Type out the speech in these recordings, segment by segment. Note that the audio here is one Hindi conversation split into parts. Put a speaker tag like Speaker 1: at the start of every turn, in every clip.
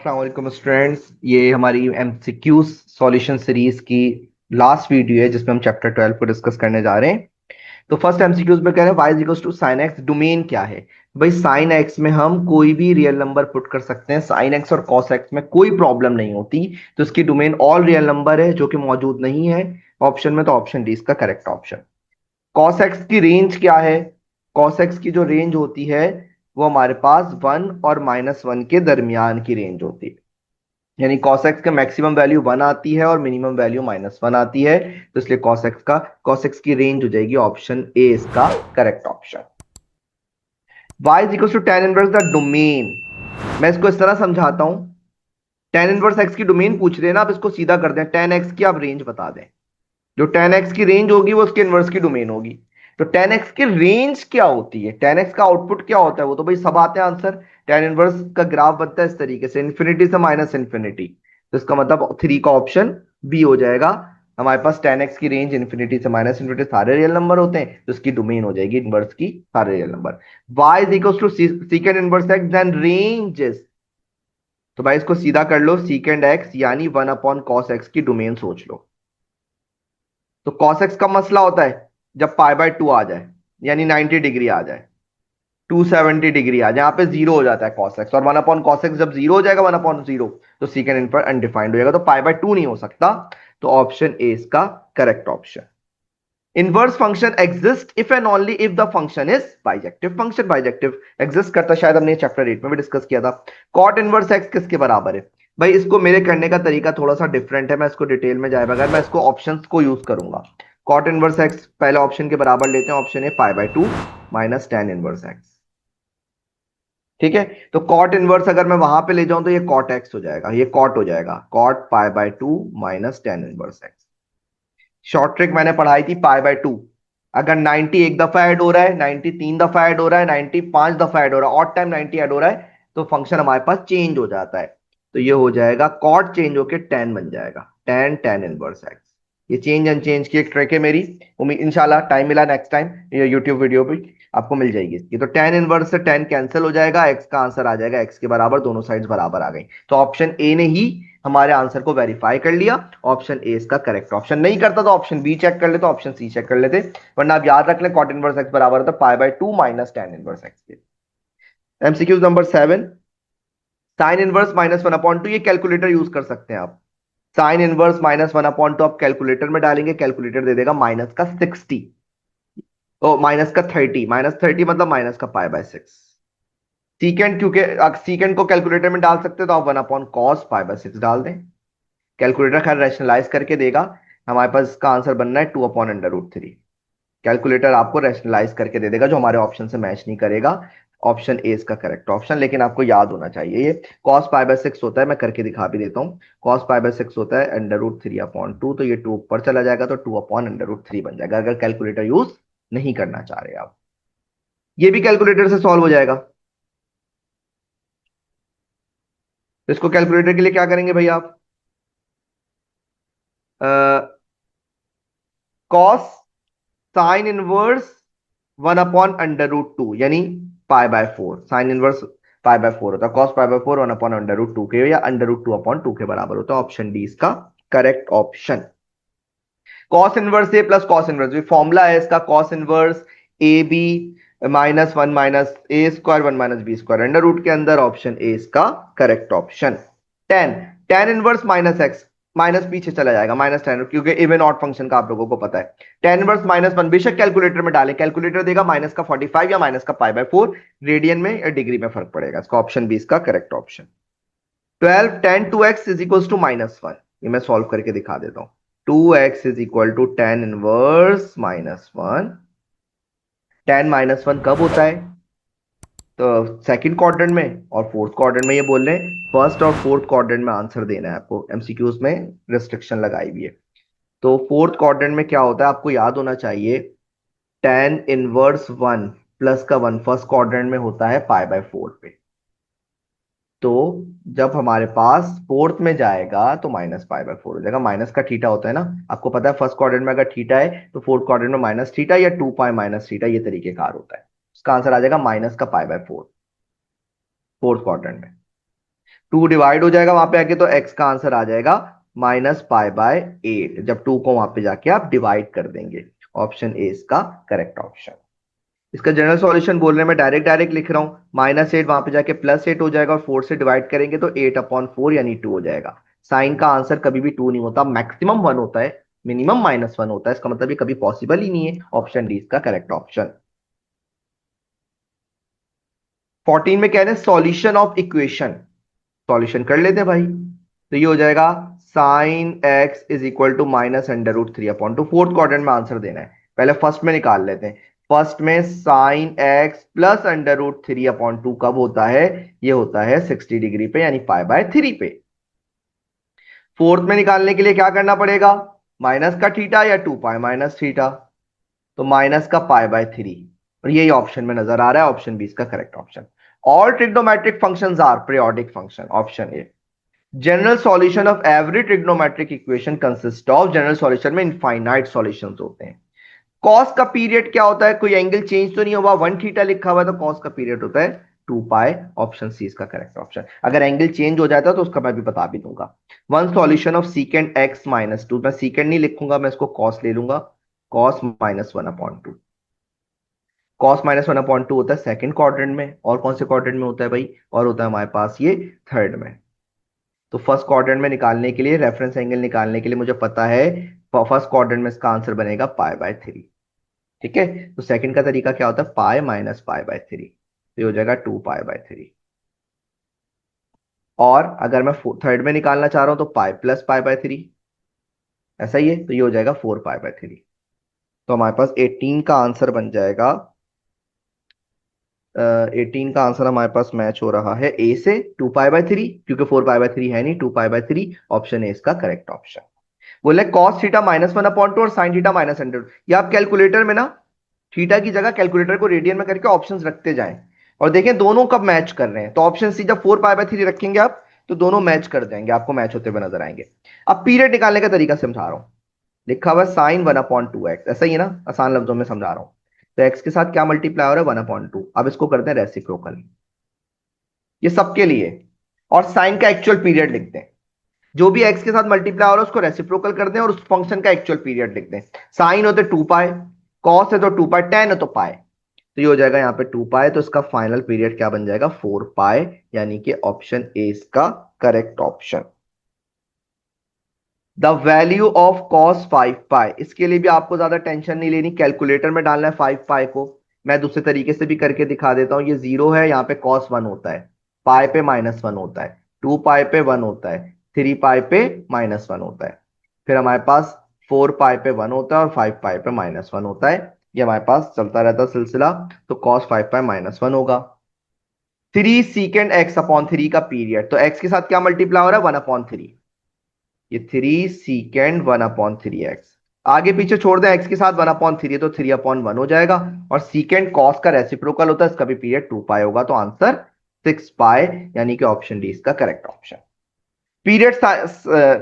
Speaker 1: अस्सलाम वालेकुम स्टूडेंट्स। ये हमारी एमसीक्यू सॉल्यूशन सीरीज की लास्ट वीडियो है जिसमें हम चैप्टर 12 को डिस्कस करने जा रहे हैं। तो फर्स्ट एमसीक्यूज में कह रहे हैं y equals to sine x. Domain क्या है भाई? साइन एक्स में हम कोई भी रियल नंबर पुट कर सकते हैं। साइन एक्स और कॉस एक्स में कोई प्रॉब्लम नहीं होती। तो इसकी डोमेन ऑल रियल नंबर है जो कि मौजूद नहीं है ऑप्शन में। तो ऑप्शन डी इसका करेक्ट ऑप्शन। कॉस एक्स की रेंज क्या है? कॉस एक्स की जो रेंज होती है वो हमारे पास 1 और -1 के दरमियान की रेंज होती है। यानी cos x का मैक्सिमम वैल्यू 1 आती है और मिनिमम वैल्यू -1 आती है। तो इसलिए cos x की रेंज हो जाएगी ऑप्शन ए इसका correct option. y is equal to tan inverse the domain. मैं इसको इस तरह समझाता हूं। tan इनवर्स x की डोमेन पूछ रहे हैं ना, आप इसको सीधा कर दें। tan x की आप रेंज बता दें। जो tan x की रेंज होगी वो उसके इनवर्स की डोमेन होगी। तो tan x की रेंज क्या होती है? tan x का आउटपुट क्या होता है? वो तो भाई सब आते हैं आंसर। tan इनवर्स का ग्राफ बनता है इस तरीके से, इन्फिनिटी से माइनस इन्फिनिटी। तो इसका मतलब 3 का ऑप्शन बी हो जाएगा। हमारे पास tan x की रेंज इन्फिनिटी से माइनस इन्फिनिटी सारे रियल नंबर होते हैं, तो इसकी डोमेन हो जाएगी इनवर्स की सारे real number. y is equal to secant inverse x then range. तो भाई इसको सीधा कर लो, सीकेंड एक्स यानी 1 अपॉन कॉस एक्स की डोमेन सोच लो। तो cos x का मसला होता है जब π/2 आ जाए, यानी 90 डिग्री आ जाए, 270 डिग्री आ जाए, यहाँ पे जीरो हो जाता है cos x। और 1/cos x जब जीरो हो जाएगा 1/0, तो सीकेंड इन पर अनडिफाइंड हो जाएगा। तो π/2 नहीं हो सकता। तो ऑप्शन ए इसका correct option. Inverse function exist if and only if the function is bijective. Function bijective exist करता है, शायद हमने चैप्टर 8 में भी डिस्कस किया था। कॉट इनवर्स एक्स किसके बराबर है? भाई इसको मेरे करने का तरीका थोड़ा सा डिफरेंट है, मैं इसको डिटेल में जाए बगैर मैं इसको ऑप्शंस को यूज करूंगा। कॉट इनवर्स एक्स पहले ऑप्शन के बराबर लेते हैं। ऑप्शन है π/2 माइनस tan इनवर्स एक्स। ठीक है। तो कॉट इनवर्स अगर मैं वहां पे ले जाऊं तो ये कॉट एक्स हो जाएगा, ये कॉट हो जाएगा, cot π/2 minus tan inverse x. Short trick मैंने पढ़ाई थी π/2। अगर 90 एक दफा ऐड हो रहा है, 90 3 दफा ऐड हो रहा है, 90 5 दफा ऐड हो रहा है, ऑड टाइम 90 ऐड हो रहा है, तो फंक्शन हमारे पास चेंज हो जाता है। तो ये हो जाएगा कॉट चेंज होके tan बन जाएगा, tan इनवर्स एक्स। ये चेंज एंड चेंज की एक ट्रिक है मेरी। उम्मीद इंशाल्लाह टाइम मिला नेक्स्ट टाइम ये यूट्यूब वीडियो भी आपको मिल जाएगी इसकी। तो tan इनवर्स से tan कैंसिल हो जाएगा, x का आंसर आ जाएगा x के बराबर, दोनों साइड्स बराबर आ गई। तो ऑप्शन ए ने ही हमारे आंसर को वेरीफाई कर लिया। ऑप्शन ए इसका करेक्ट ऑप्शन। नहीं करता तो ऑप्शन बी चेक कर लेते, ऑप्शन सी चेक कर लेते। वरना आप याद रख लें कॉट इनवर्स एक्स बराबर होता है π/2 माइनस tan इनवर्स एक्स के। MCQ number 7, sine inverse -1/2। ये कैलकुलेटर यूज कर सकते हैं आप। साइन इनवर्स -1/2 आप कैलकुलेटर में डालेंगे, कैलकुलेटर दे देगा -60। ओ -30, -30 मतलब माइनस का π/6। सीकेंड, क्योंकि सीकेंड को कैलकुलेटर में डाल सकते हो तो आप 1/cos π/6 डाल दें। कैलकुलेटर खैर रैशनलाइज करके देगा। हमारे पास इसका आंसर बनना है 2/√3। कैलकुलेटर आपको रैशनलाइज करके दे देगा जो हमारे ऑप्शन से मैच नहीं करेगा। ऑप्शन ए इसका करेक्ट ऑप्शन। लेकिन आपको याद होना चाहिए ये cos π/6 होता है, मैं करके दिखा भी देता हूँ। cos π/6 होता है √3/2। तो ये 2 ऊपर चला जाएगा तो 2/√3 बन जाएगा, अगर कैलकुलेटर यूज नहीं करना चाह रहे आप। ये भी कैलकुलेटर से सॉल्व हो जाएगा। तो इसको कैलकुलेटर के लिए क्या करेंगे भाई आप? कॉस साइन इनवर्स 1/√2 यानी π/4। साइन इनवर्स π/4 होता है, कॉस π/4 1/√2 के या √2/2 के बराबर होता है। ऑप्शन डी इसका correct option. Cos inverse A plus cos inverse B, formula है इसका cos inverse A B -1 minus A square 1 minus B square under root के अंदर। ऑप्शन ए इसका correct option. Ten, tan inverse minus x, minus पीछे चला जाएगा -10, क्योंकि इवन ऑड फंक्शन का आप लोगों को पता है। tan इनवर्स -1 बेशक कैलकुलेटर में डालें, कैलकुलेटर देगा माइनस का 45 या माइनस का π/4, रेडियन में या डिग्री में फर्क पड़ेगा। इसका ऑप्शन बी इसका correct option. 12 tan 2x is equal to -1। ये मैं सॉल्व करके दिखा देता हूं। 2x is equal to tan inverse -1। tan -1 कब होता है? तो सेकंड क्वाड्रेंट में और फोर्थ क्वाड्रेंट में। ये बोल रहे हैं फर्स्ट और फोर्थ क्वाड्रेंट में आंसर देना है आपको, एमसीक्यूज में रिस्ट्रिक्शन लगाई हुई है। तो फोर्थ क्वाड्रेंट में क्या होता है आपको याद होना चाहिए। tan इनवर्स 1 प्लस का 1 फर्स्ट क्वाड्रेंट में होता है π/4 पे। तो जब हमारे पास फोर्थ में जाएगा तो -π/4 हो जाएगा। माइनस का थीटा होता है ना, आपको पता है फर्स्ट क्वाड्रेंट में अगर थीटा है तो फोर्थ क्वाड्रेंट में माइनस थीटा या 2π माइनस थीटा, ये तरीकेकार होता है। इसका आंसर आ जाएगा माइनस का π/4 फोर्थ क्वाड्रेंट में। 2 डिवाइड हो जाएगा वहां पे आके, तो x का आंसर आ जाएगा -π/8, जब 2 को वहां पे जाके आप डिवाइड कर देंगे। ऑप्शन ए इसका करेक्ट ऑप्शन। इसका जनरल सॉल्यूशन बोल रहे हैं, मैं डायरेक्ट डायरेक्ट लिख रहा हूं, -8 वहां पे जाके +8 हो जाएगा, और 4 से डिवाइड करेंगे तो 8/4 यानी 2 हो जाएगा। साइन का आंसर कभी भी 2 नहीं होता, मैक्सिमम 1 होता है, मिनिमम -1 होता है, इसका मतलब ये कभी पॉसिबल ही नहीं है। ऑप्शन डी इसका करेक्ट ऑप्शन। 14 में कह रहे हैं सॉल्यूशन ऑफ इक्वेशन, सॉल्यूशन कर लेते हैं भाई। तो ये हो जाएगा sine x is equal to -√3/2। Fourth quadrant में आंसर देना है, पहले फर्स्ट में निकाल लेते हैं। फर्स्ट में साइन एक्स प्लस √3/2 कब होता है? ये होता है 60 डिग्री पे, यानी π/3 पे। फोर्थ में निकालने के लिए क्या करना पड़ेगा? माइनस का थीटा या 2π माइनस थीटा, तो माइनस का π/3, और यही ऑप्शन में नजर आ रहा है। ऑप्शन बी इसका correct option. All trigonometric functions are periodic function. Option A. General solution of every trigonometric equation consist of, general solution में इनफाइनाइट सॉल्यूशंस होते हैं। कॉस का पीरियड क्या होता है? कोई एंगल चेंज तो नहीं हुआ, 1 थीटा लिखा हुआ है, तो कॉस का पीरियड होता है 2π। ऑप्शन सी इसका करेक्ट ऑप्शन। अगर एंगल चेंज हो जाता है तो उसका मैं भी बता भी दूंगा। वन सॉल्यूशन ऑफ सीकेंड x-2, मैं सीकेंड नहीं लिखूंगा, मैं इसको कॉस ले लूंगा, कॉस -1/2। कॉस -1/2 होता है सेकंड क्वाड्रेंट में, और कौन से क्वाड्रेंट में होता है भाई? और होता है हमारे पास ये थर्ड में। तो फर्स्ट क्वाड्रेंट में निकालने के लिए, रेफरेंस एंगल निकालने के लिए मुझे पता है फर्स्ट क्वाड्रेंट में इसका आंसर बनेगा π/3। ठीक है, तो सेकंड का तरीका क्या होता है? पाई माइनस π/3, तो ये हो जाएगा 2π/3। और अगर मैं थर्ड में निकालना चाह रहा हूं तो पाई प्लस π/3, ऐसा ही है, तो ये हो जाएगा 4π/3। तो हमारे पास 18 का आंसर बन जाएगा, 18 का आंसर हमारे पास मैच हो रहा है ए से, 2π/3, क्योंकि 4π/3 है नहीं, 2π/3। ऑप्शन ए इसका करेक्ट ऑप्शन। बोले कॉस थीटा -1/2 और साइन थीटा -100, ये आप कैलकुलेटर में ना थीटा की जगह कैलकुलेटर को रेडियन में करके ऑप्शंस रखते जाएं, और देखें दोनों कब मैच कर रहे हैं। तो ऑप्शन सी, जब 4π/3 रखेंगे आप तो दोनों मैच कर जाएंगे, आपको मैच होते हुए नजर आएंगे। अब पीरियड निकालने का तरीका समझा रहा हूं। लिखा हुआ साइन 1/2x, ऐसा ही है ना, आसान लफ्जों में समझा रहा हूं। तो एक्स के साथ क्या मल्टीप्लाई हो रहा है? 1/2। अब इसको करते हैं रेसिप्रोकल, ये सबके लिए, और साइन का एक्चुअल पीरियड लिखते हैं। जो भी एक्स के साथ मल्टीप्लाई हो रहा है उसको रेसिप्रोकल कर दें, और उस फंक्शन का एक्चुअल पीरियड लिख दें। साइन होते 2π, कॉस है तो 2π, tan है तो पाई, तो ये हो जाएगा यहाँ पे 2π, तो इसका फाइनल पीरियड क्या बन जाएगा? 4π, यानी कि ऑप्शन ए इसका correct option. The value of cos 5π, इसके लिए भी आपको ज्यादा टेंशन नहीं लेनी, कैलकुलेटर में डालना है 5π को। मैं दूसरे तरीके से भी करके दिखा देता हूं। ये 0 है, यहाँ पे कॉस 1 होता है, पाई पे -1 होता है, 2π पे 1 होता है, 3π पे -1 होता है, फिर हमारे पास 4π पे 1 होता है, और 5π पे -1 होता है। ये हमारे पास चलता रहता है सिलसिला। तो कॉस 5π -1 होगा। 3 सीकेंड x/3 का पीरियड, तो x के साथ क्या मल्टीप्लाई हो रहा है? 1/3, ये 3 सीकेंड 1/3x। आगे पीछे छोड़ दें, x के साथ 1/3 तो 3/1 हो जाएगा, और सीकेंड कॉस का रेसिप्रोकल होता है, इसका भी पीरियड 2π होगा, तो आंसर 6π, यानी कि ऑप्शन डी इसका करेक्ट ऑप्शन। पीरियड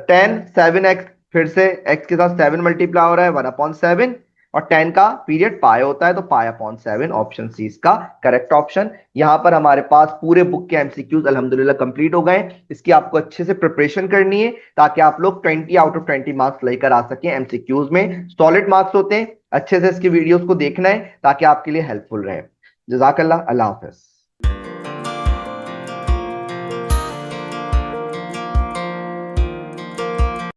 Speaker 1: 10 7x, फिर से x के साथ 7 मल्टीप्लाई हो रहा है, 1/7, और 10 का पीरियड पाई होता है, तो π/7, ऑप्शन सी इसका करेक्ट ऑप्शन। यहां पर हमारे पास पूरे बुक के एमसीक्यूज अल्हम्दुलिल्लाह कंप्लीट हो गए। इसकी आपको अच्छे से प्रिपरेशन करनी है, ताकि आप लोग 20 आउट ऑफ 20 मार्क्स लेकर आ सकें। एमसीक्यूज में सॉलिड मार्क्स होते हैं, अच्छे से इसकी वीडियोस को देखना है ताकि आपके लिए हेल्पफुल रहे। जजाकल्लाह, अल्लाह हाफिज।